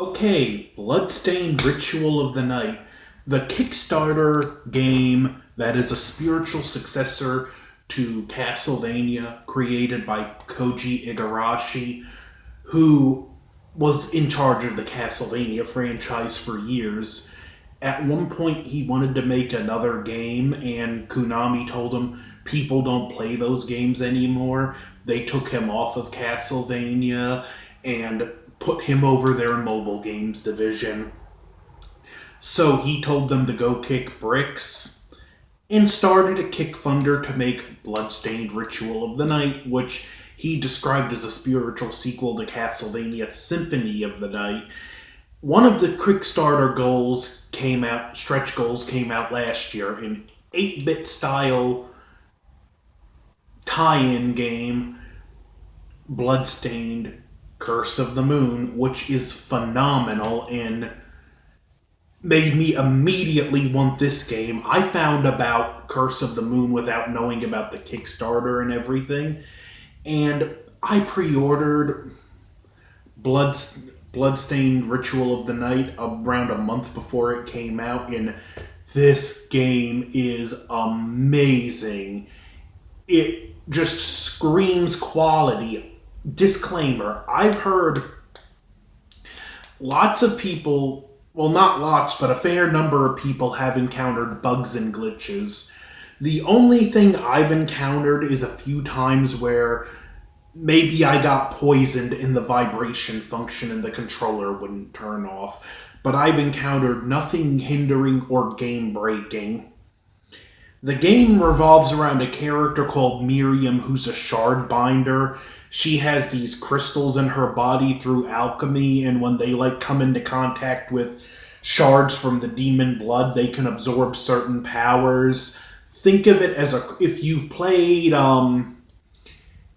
Okay, Bloodstained Ritual of the Night, the Kickstarter game that is a spiritual successor to Castlevania, created by Koji Igarashi, who was in charge of the Castlevania franchise for years. At one point, he wanted to make another game, and Konami told him people don't play those games anymore. They took him off of Castlevania and put him over their mobile games division. So he told them to go kick bricks and started a kickfunder to make Bloodstained Ritual of the Night, which he described as a spiritual sequel to Castlevania Symphony of the Night. One of the Kickstarter goals came out, stretch goals came out last year, an 8-bit style tie-in game, Bloodstained Curse of the Moon, which is phenomenal and made me immediately want this game. I found about Curse of the Moon without knowing about the Kickstarter and everything, and I pre-ordered Bloodstained Ritual of the Night around a month before it came out, and this game is amazing. It just screams quality. Disclaimer, I've heard lots of people, well, not lots, but a fair number of people have encountered bugs and glitches. The only thing I've encountered is a few times where maybe I got poisoned and the vibration function in the controller wouldn't turn off, but I've encountered nothing hindering or game breaking. The game revolves around a character called Miriam, who's a shard binder. She has these crystals in her body through alchemy, and when they come into contact with shards from the demon blood, they can absorb certain powers. Think of it as if you've played Dawn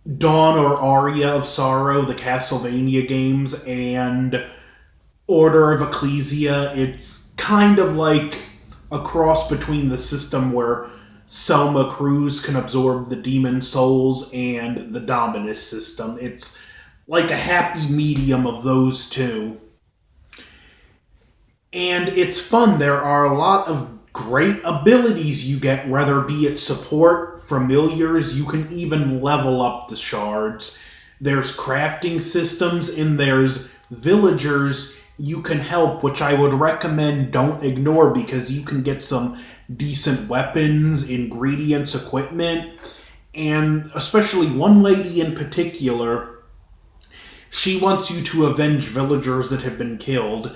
or Aria of Sorrow, the Castlevania games, and Order of Ecclesia. It's kind of like a cross between the system where Selma Cruz can absorb the demon souls and the Dominus system. It's like a happy medium of those two. And it's fun. There are a lot of great abilities you get, whether be it support, familiars, you can even level up the shards. There's crafting systems, and there's villagers you can help, which I would recommend don't ignore because you can get some decent weapons, ingredients, equipment, and especially one lady in particular, she wants you to avenge villagers that have been killed.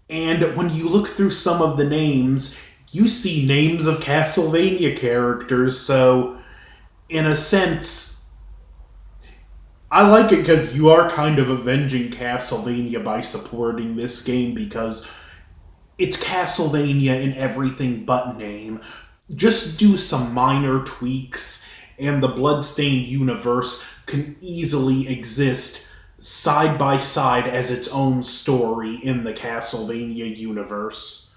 And when you look through some of the names, you see names of Castlevania characters, so in a sense, I like it because you are kind of avenging Castlevania by supporting this game because it's Castlevania in everything but name. Just do some minor tweaks, and the Bloodstained universe can easily exist side by side as its own story in the Castlevania universe,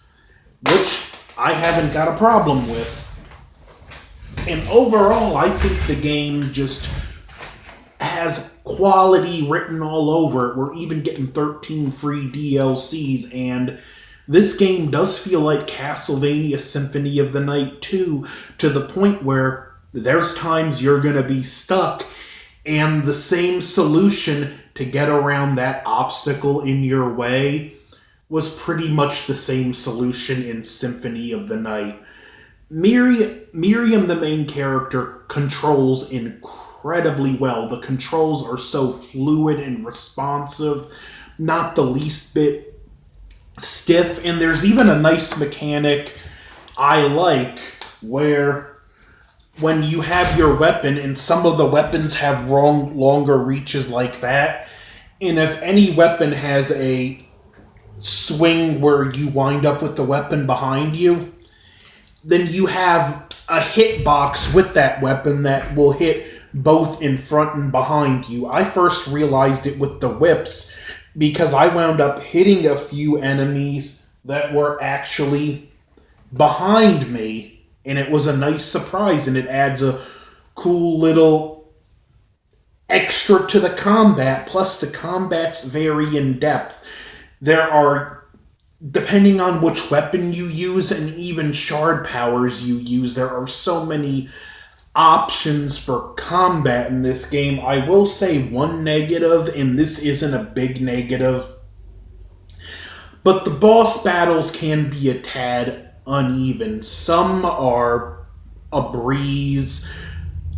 which I haven't got a problem with. And overall, I think the game just has quality written all over it. We're even getting 13 free DLCs, and this game does feel like Castlevania Symphony of the Night 2, to the point where there's times you're going to be stuck, and the same solution to get around that obstacle in your way was pretty much the same solution in Symphony of the Night. Miriam, the main character, controls incredibly well. The controls are so fluid and responsive, not the least bit stiff, and there's even a nice mechanic I like where when you have your weapon, and some of the weapons have longer reaches like that, and if any weapon has a swing where you wind up with the weapon behind you, then you have a hitbox with that weapon that will hit both in front and behind you. I first realized it with the whips because I wound up hitting a few enemies that were actually behind me, and it was a nice surprise, and it adds a cool little extra to the combat, plus the combat's very in-depth. There are, depending on which weapon you use and even shard powers you use, there are so many options for combat in this game. I will say one negative, and this isn't a big negative, but the boss battles can be a tad uneven. Some are a breeze,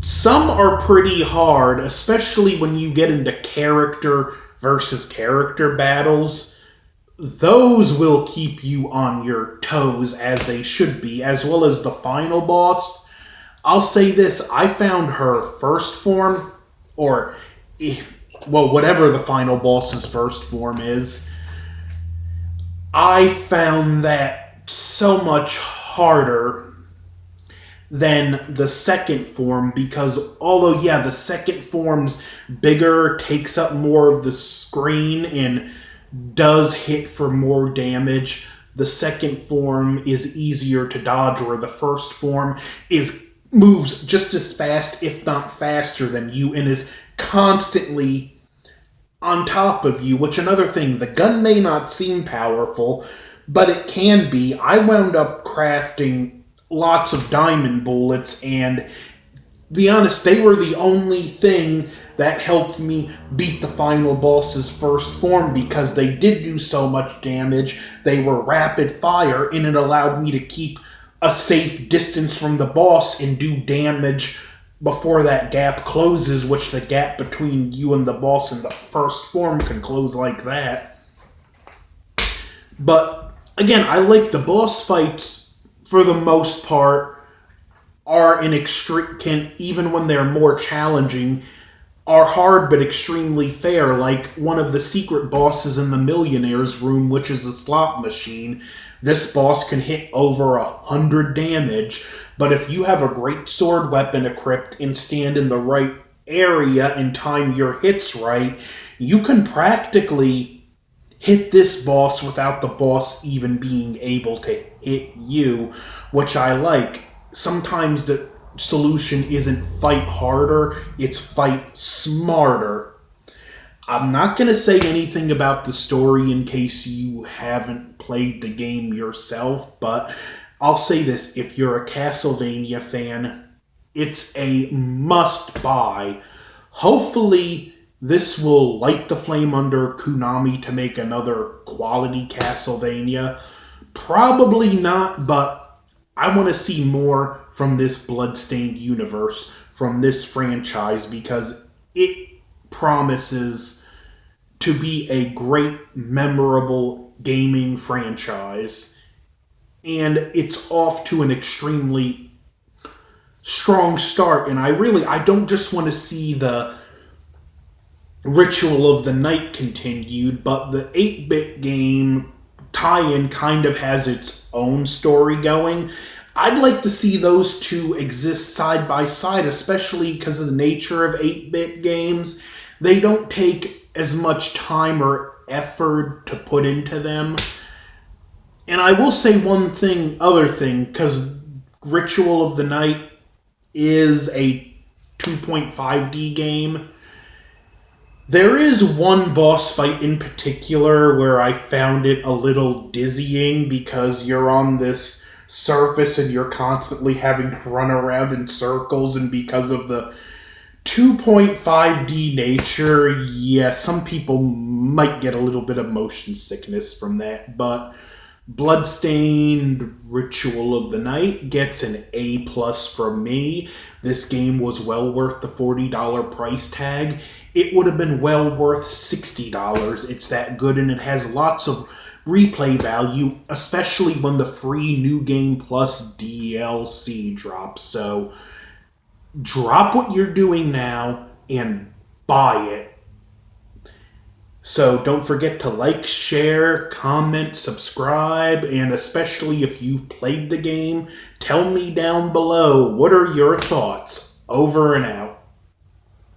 some are pretty hard, especially when you get into character versus character battles. Those will keep you on your toes as they should be, as well as the final boss. I'll say this, I found her first form, or, well, whatever the final boss's first form is, I found that so much harder than the second form, because although, yeah, the second form's bigger, takes up more of the screen, and does hit for more damage, the second form is easier to dodge, where the first form moves just as fast, if not faster than you, and is constantly on top of you. Which, another thing, the gun may not seem powerful, but it can be. I wound up crafting lots of diamond bullets, and be honest, they were the only thing that helped me beat the final boss's first form, because they did do so much damage. They were rapid fire, and it allowed me to keep a safe distance from the boss and do damage before that gap closes, which the gap between you and the boss in the first form can close like that. But again, I like the boss fights for the most part are an extreme, even when they're more challenging, are hard but extremely fair. Like one of the secret bosses in the Millionaire's Room, which is a slot machine. This boss can hit over 100 damage, but if you have a great sword weapon equipped and stand in the right area and time your hits right, you can practically hit this boss without the boss even being able to hit you, which I like. Sometimes the solution isn't fight harder, it's fight smarter. I'm not going to say anything about the story in case you haven't played the game yourself, but I'll say this, if you're a Castlevania fan, it's a must-buy. Hopefully, this will light the flame under Konami to make another quality Castlevania. Probably not, but I want to see more from this Bloodstained universe, from this franchise, because it promises to be a great, memorable gaming franchise. And it's off to an extremely strong start. And I don't just want to see the Ritual of the Night continued, but the 8-bit game tie-in kind of has its own story going. I'd like to see those two exist side by side, especially because of the nature of 8-bit games. They don't take as much time or effort to put into them. And I will say other thing, because Ritual of the Night is a 2.5D game. There is one boss fight in particular where I found it a little dizzying, because you're on this surface and you're constantly having to run around in circles, and because of the 2.5D nature, yeah, some people might get a little bit of motion sickness from that, but Bloodstained Ritual of the Night gets an A+ from me. This game was well worth the $40 price tag. It would have been well worth $60. It's that good, and it has lots of replay value, especially when the free New Game Plus DLC drops. So drop what you're doing now and buy it. So don't forget to like, share, comment, subscribe, and especially if you've played the game, tell me down below, what are your thoughts? Over and out.